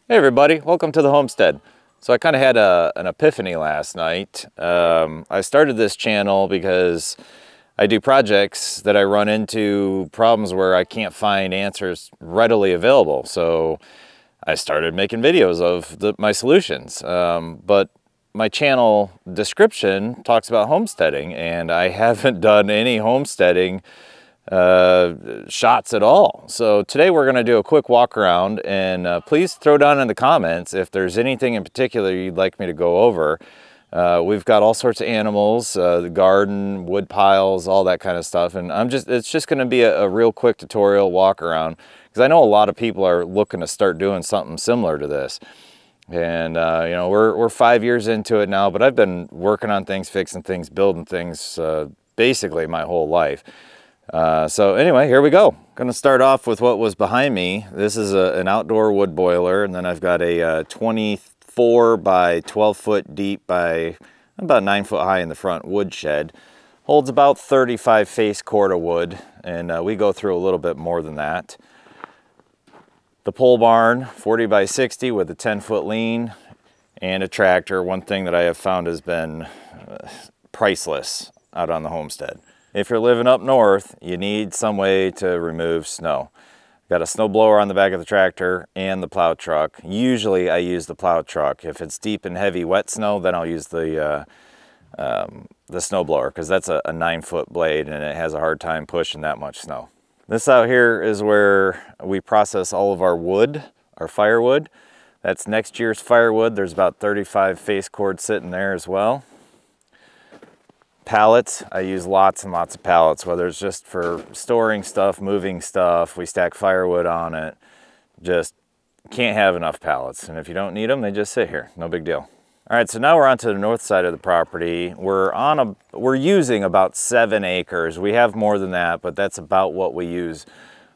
Hey everybody, welcome to the Homestead. So I kind of had an epiphany last night. I started this channel because I do projects that I run into problems where I can't find answers readily available. So I started making videos of my solutions. But my channel description talks about homesteading, and I haven't done any homesteading shots at all. So today we're going to do a quick walk around, and please throw down in the comments if there's anything in particular you'd like me to go over. We've got all sorts of animals, the garden, wood piles, all that kind of stuff, and it's just going to be a real quick tutorial walk around, because I know a lot of people are looking to start doing something similar to this. And you know, we're 5 years into it now, but I've been working on things, fixing things, building things basically my whole life. So anyway, here we go. Going to start off with what was behind me. This is an outdoor wood boiler, and then I've got a 24 by 12 foot deep by about 9 foot high in the front wood shed. Holds about 35 face cord of wood, and we go through a little bit more than that. The pole barn, 40 by 60 with a 10 foot lean and a tractor. One thing that I have found has been priceless out on the homestead. If you're living up north, you need some way to remove snow. Got a snow blower on the back of the tractor and the plow truck. Usually I use the plow truck. If it's deep and heavy wet snow, then I'll use the snow blower, because that's a 9 foot blade and it has a hard time pushing that much snow. This out here is where we process all of our wood, our firewood. That's next year's firewood. There's about 35 face cord sitting there as well. Pallets, I use lots and lots of pallets, whether it's just for storing stuff, moving stuff, we stack firewood on it. Just can't have enough pallets, and if you don't need them, they just sit here, no big deal. All right, so now we're on to the north side of the property. We're using about 7 acres. We have more than that, but that's about what we use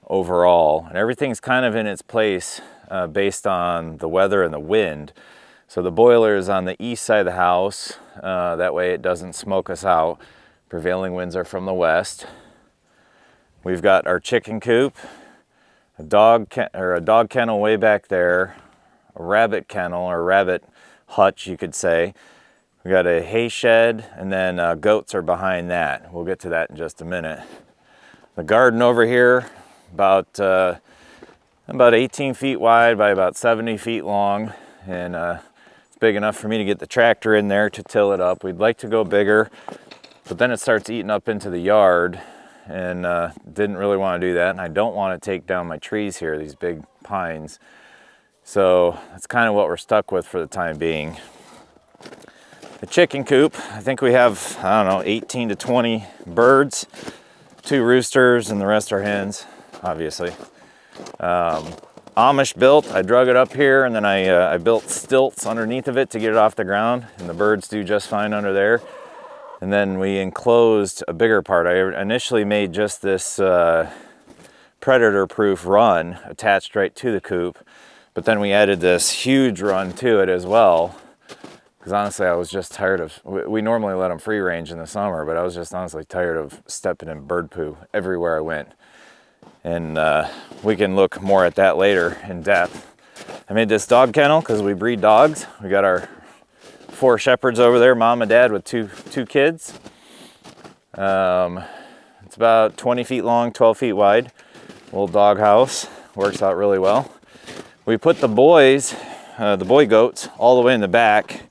overall, and everything's kind of in its place based on the weather and the wind. So the boiler is on the east side of the house. That way it doesn't smoke us out. Prevailing winds are from the west. We've got our chicken coop, a dog kennel way back there, a rabbit kennel, or rabbit hutch, you could say. We got a hay shed, and then goats are behind that. We'll get to that in just a minute. The garden over here, about 18 feet wide by about 70 feet long, and big enough for me to get the tractor in there to till it up. We'd like to go bigger, but then it starts eating up into the yard, and didn't really want to do that. And I don't want to take down my trees here, these big pines. So that's kind of what we're stuck with for the time being. The chicken coop, I think we have, I don't know, 18 to 20 birds, 2 roosters, and the rest are hens, obviously. Amish built. I drug it up here, and then I built stilts underneath of it to get it off the ground, and the birds do just fine under there. And then we enclosed a bigger part. I initially made just this predator-proof run attached right to the coop, but then we added this huge run to it as well, because honestly I was just tired of, we normally let them free range in the summer, but I was just honestly tired of stepping in bird poo everywhere I went. And we can look more at that later in depth. I made this dog kennel because we breed dogs. We got our 4 shepherds over there, mom and dad with two kids. It's about 20 feet long, 12 feet wide. Little dog house, works out really well. We put the boy goats all the way in the back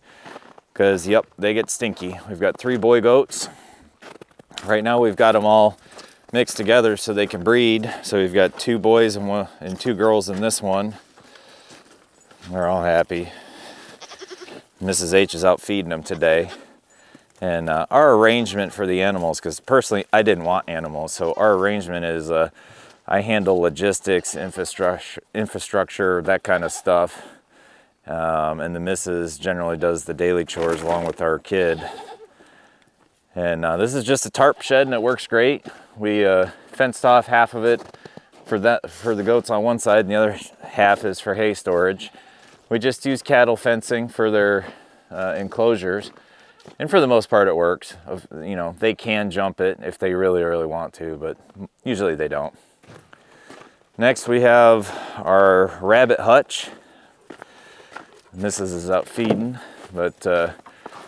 because, yep, they get stinky. We've got 3 boy goats. Right now we've got them all mixed together so they can breed. So we've got 2 boys and 2 girls in this one. They're all happy. Mrs. H is out feeding them today. And our arrangement for the animals, because personally I didn't want animals, so our arrangement is I handle logistics, infrastructure, that kind of stuff. And the missus generally does the daily chores along with our kid. And this is just a tarp shed, and it works great. We fenced off half of it for the goats on one side, and the other half is for hay storage. We just use cattle fencing for their enclosures, and for the most part it works. You know, they can jump it if they really want to, but usually they don't. Next we have our rabbit hutch. Mrs. is out feeding, but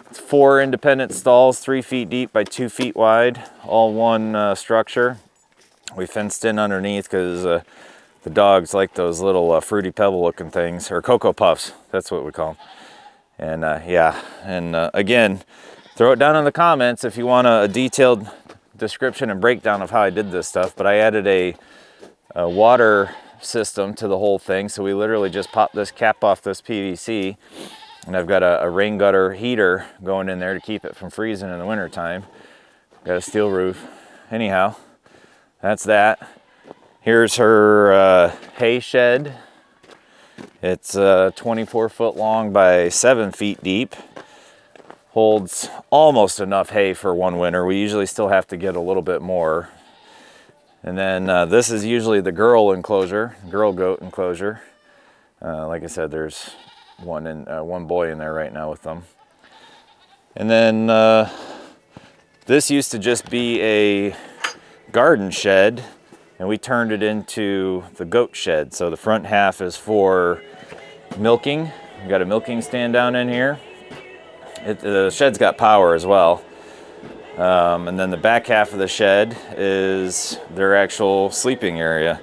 it's 4 independent stalls, 3 feet deep by 2 feet wide, all one structure. We fenced in underneath because the dogs like those little fruity pebble looking things, or Cocoa Puffs, that's what we call them. And yeah, and again, throw it down in the comments if you want a detailed description and breakdown of how I did this stuff. But I added a water system to the whole thing, so we literally just pop this cap off this PVC, and I've got a rain gutter heater going in there to keep it from freezing in the winter time. Got a steel roof. Anyhow, that's that. Here's her hay shed. It's 24 foot long by 7 feet deep. Holds almost enough hay for one winter. We usually still have to get a little bit more. And then this is usually the girl enclosure, girl goat enclosure. Like I said, there's one boy in there right now with them. And then this used to just be a garden shed, and we turned it into the goat shed. So the front half is for milking. We've got a milking stand down in here. The shed's got power as well. And then the back half of the shed is their actual sleeping area.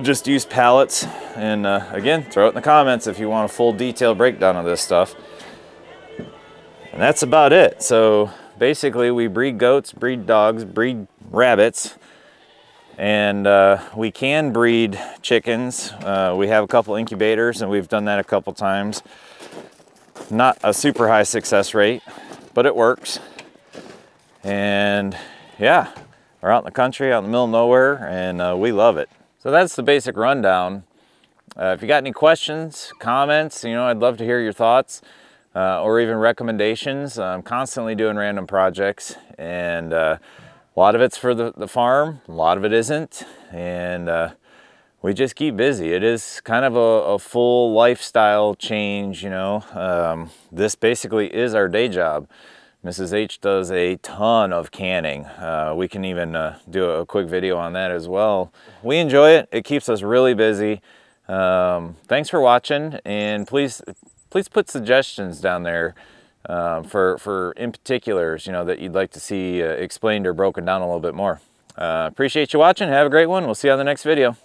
Just use pallets, and again, throw it in the comments if you want a full detailed breakdown of this stuff. And that's about it. So basically we breed goats, breed dogs, breed rabbits, and we can breed chickens. We have a couple incubators, and we've done that a couple times. Not a super high success rate, but it works. And yeah, we're out in the country, out in the middle of nowhere, and we love it. So that's the basic rundown. If you got any questions, comments, I'd love to hear your thoughts or even recommendations. I'm constantly doing random projects, and a lot of it's for the farm, a lot of it isn't, and we just keep busy. It is kind of a full lifestyle change, This basically is our day job. Mrs. H does a ton of canning. We can even do a quick video on that as well. We enjoy it. It keeps us really busy. Thanks for watching, and please put suggestions down there for in particulars, that you'd like to see explained or broken down a little bit more. Appreciate you watching. Have a great one. We'll see you on the next video.